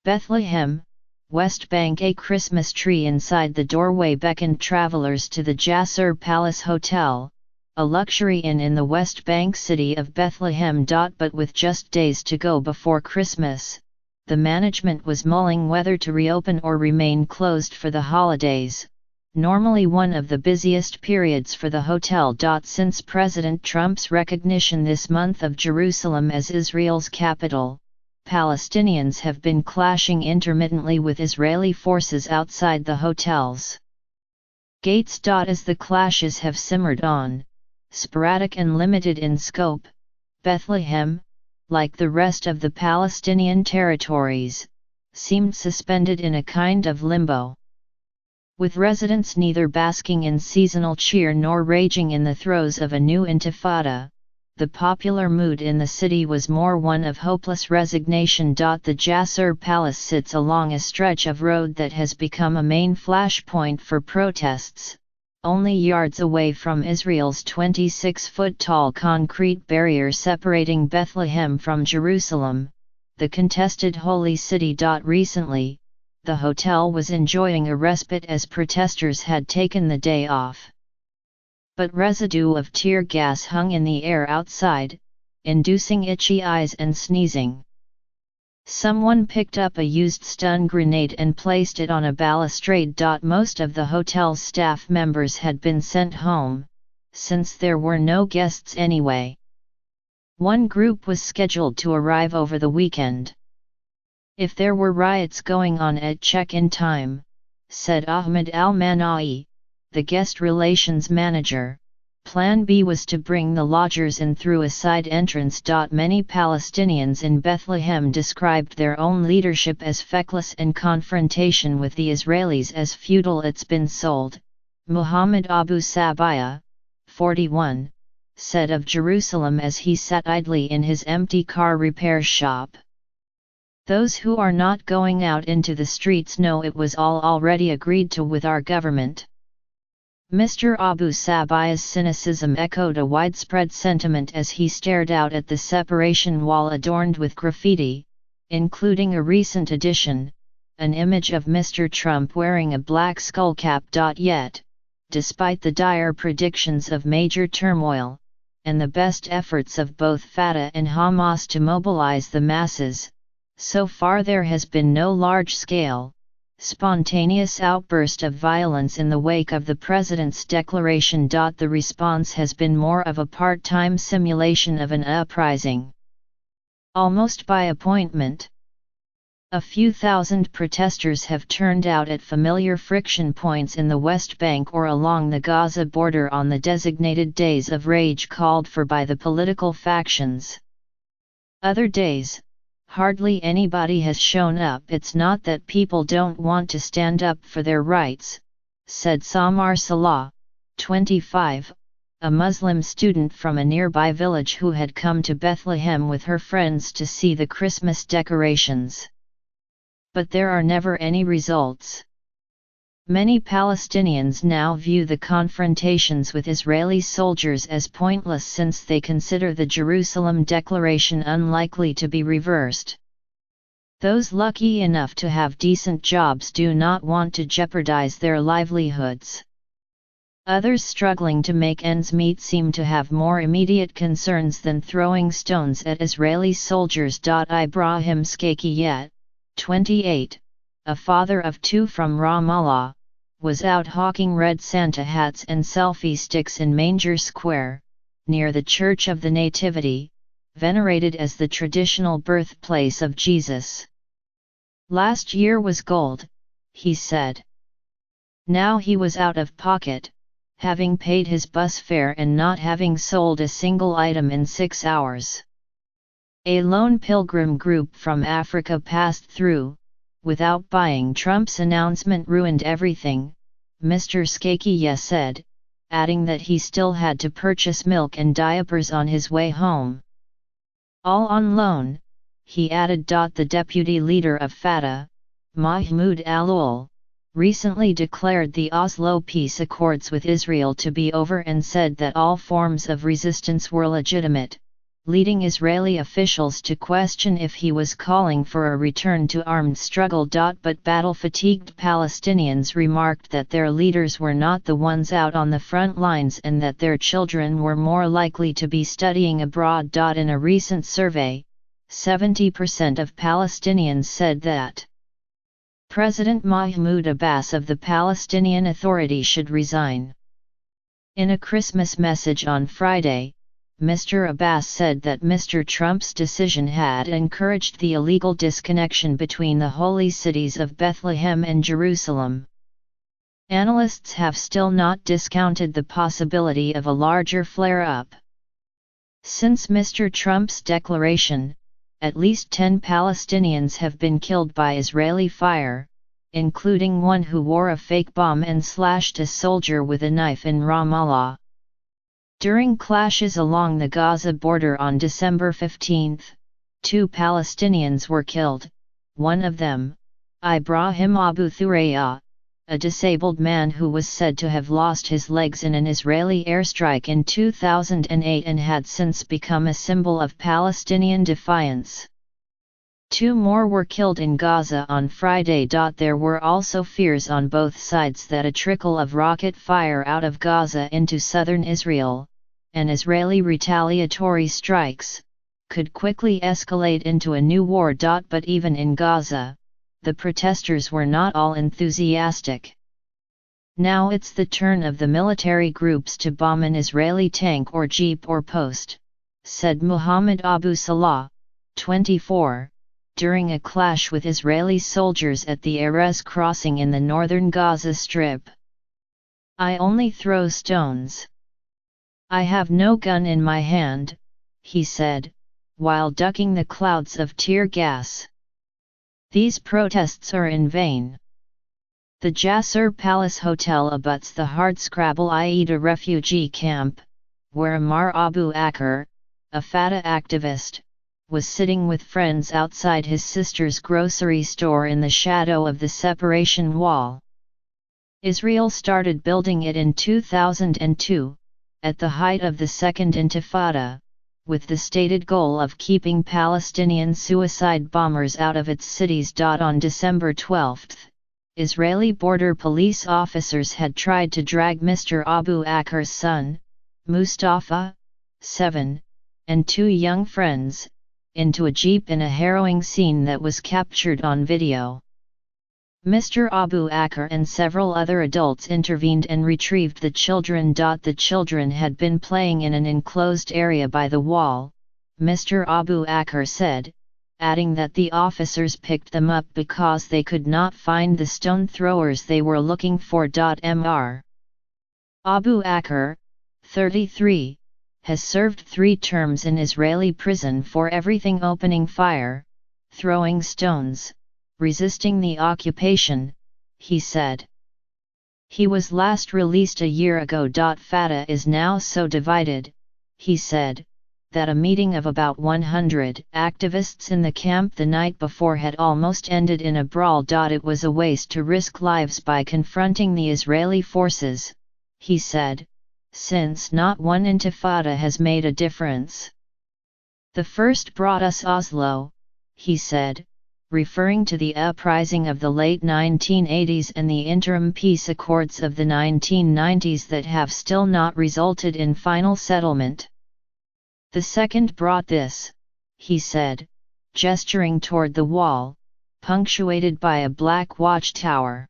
Bethlehem, West Bank. A Christmas tree inside the doorway beckoned travelers to the Jasser Palace Hotel, a luxury inn in the West Bank city of Bethlehem. But with just days to go before Christmas, the management was mulling whether to reopen or remain closed for the holidays, normally one of the busiest periods for the hotel. Since President Trump's recognition this month of Jerusalem as Israel's capital, Palestinians have been clashing intermittently with Israeli forces outside the hotels gates. As the clashes have simmered on, sporadic and limited in scope, Bethlehem, like the rest of the Palestinian territories, seemed suspended in a kind of limbo. With residents neither basking in seasonal cheer nor raging in the throes of a new intifada, the popular mood in the city was more one of hopeless resignation. The Jasser Palace sits along a stretch of road that has become a main flashpoint for protests, only yards away from Israel's 26-foot-tall concrete barrier separating Bethlehem from Jerusalem, the contested holy city. Recently, the hotel was enjoying a respite as protesters had taken the day off. But residue of tear gas hung in the air outside, inducing itchy eyes and sneezing. Someone picked up a used stun grenade and placed it on a balustrade. Most of the hotel's staff members had been sent home, since there were no guests anyway. One group was scheduled to arrive over the weekend. If there were riots going on at check-in time, said Ahmed Al-Mana'i, the guest relations manager, Plan B was to bring the lodgers in through a side entrance. Many Palestinians in Bethlehem described their own leadership as feckless and confrontation with the Israelis as feudal. It's been sold, Muhammad Abu Sabaya, 41, said of Jerusalem as he sat idly in his empty car repair shop. Those who are not going out into the streets know it was all already agreed to with our government. Mr. Abu Sabaya's cynicism echoed a widespread sentiment as he stared out at the separation wall adorned with graffiti, including a recent addition, an image of Mr. Trump wearing a black skullcap. Yet, despite the dire predictions of major turmoil, and the best efforts of both Fatah and Hamas to mobilize the masses, so far there has been no large-scale, spontaneous outburst of violence in the wake of the president's declaration. The response has been more of a part-time simulation of an uprising, almost by appointment. A few thousand protesters have turned out at familiar friction points in the West Bank or along the Gaza border on the designated days of rage called for by the political factions. Other days, hardly anybody has shown up. It's not that people don't want to stand up for their rights, said Samar Salah, 25, a Muslim student from a nearby village who had come to Bethlehem with her friends to see the Christmas decorations. But there are never any results. Many Palestinians now view the confrontations with Israeli soldiers as pointless since they consider the Jerusalem Declaration unlikely to be reversed. Those lucky enough to have decent jobs do not want to jeopardize their livelihoods. Others struggling to make ends meet seem to have more immediate concerns than throwing stones at Israeli soldiers. Ibrahim Skakiyet, 28, a father of two from Ramallah, was out hawking red Santa hats and selfie sticks in Manger Square, near the Church of the Nativity, venerated as the traditional birthplace of Jesus. Last year was gold, he said. Now he was out of pocket, having paid his bus fare and not having sold a single item in 6 hours. A lone pilgrim group from Africa passed through. Without buying. Trump's announcement ruined everything, Mr. Skakiya said, adding that he still had to purchase milk and diapers on his way home. All on loan, he added. The deputy leader of Fatah, Mahmoud al-Ul, recently declared the Oslo peace accords with Israel to be over and said that all forms of resistance were legitimate, leading Israeli officials to question if he was calling for a return to armed struggle. But battle-fatigued Palestinians remarked that their leaders were not the ones out on the front lines and that their children were more likely to be studying abroad. In a recent survey, 70% of Palestinians said that President Mahmoud Abbas of the Palestinian Authority should resign. In a Christmas message on Friday, Mr. Abbas said that Mr. Trump's decision had encouraged the illegal disconnection between the holy cities of Bethlehem and Jerusalem. Analysts have still not discounted the possibility of a larger flare-up. Since Mr. Trump's declaration, at least 10 Palestinians have been killed by Israeli fire, including one who wore a fake bomb and slashed a soldier with a knife in Ramallah. During clashes along the Gaza border on December 15, 2 Palestinians were killed, one of them, Ibrahim Abu Thuraya, a disabled man who was said to have lost his legs in an Israeli airstrike in 2008 and had since become a symbol of Palestinian defiance. 2 more were killed in Gaza on Friday. There were also fears on both sides that a trickle of rocket fire out of Gaza into southern Israel, and Israeli retaliatory strikes, could quickly escalate into a new war. But even in Gaza, the protesters were not all enthusiastic. Now it's the turn of the military groups to bomb an Israeli tank or jeep or post, said Muhammad Abu Salah, 24, during a clash with Israeli soldiers at the Erez crossing in the northern Gaza Strip. I only throw stones. I have no gun in my hand, he said, while ducking the clouds of tear gas. These protests are in vain. The Jasser Palace Hotel abuts the hardscrabble Aida refugee camp, where Ammar Abu Aker, a Fatah activist, was sitting with friends outside his sister's grocery store in the shadow of the separation wall. Israel started building it in 2002, at the height of the Second Intifada, with the stated goal of keeping Palestinian suicide bombers out of its cities. On December 12, Israeli border police officers had tried to drag Mr. Abu Aker's son, Mustafa, 7, and 2 young friends, into a jeep in a harrowing scene that was captured on video. Mr. Abu Aker and several other adults intervened and retrieved the children. The children had been playing in an enclosed area by the wall, Mr. Abu Aker said, adding that the officers picked them up because they could not find the stone throwers they were looking for. Mr. Abu Aker, 33, has served 3 terms in Israeli prison for everything: opening fire, throwing stones, resisting the occupation, he said. He was last released a year ago. Fatah is now so divided, he said, that a meeting of about 100 activists in the camp the night before had almost ended in a brawl. It was a waste to risk lives by confronting the Israeli forces, he said, since not one intifada has made a difference. The first brought us Oslo, he said, referring to the uprising of the late 1980s and the interim peace accords of the 1990s that have still not resulted in final settlement. The second brought this, he said, gesturing toward the wall, punctuated by a black watchtower.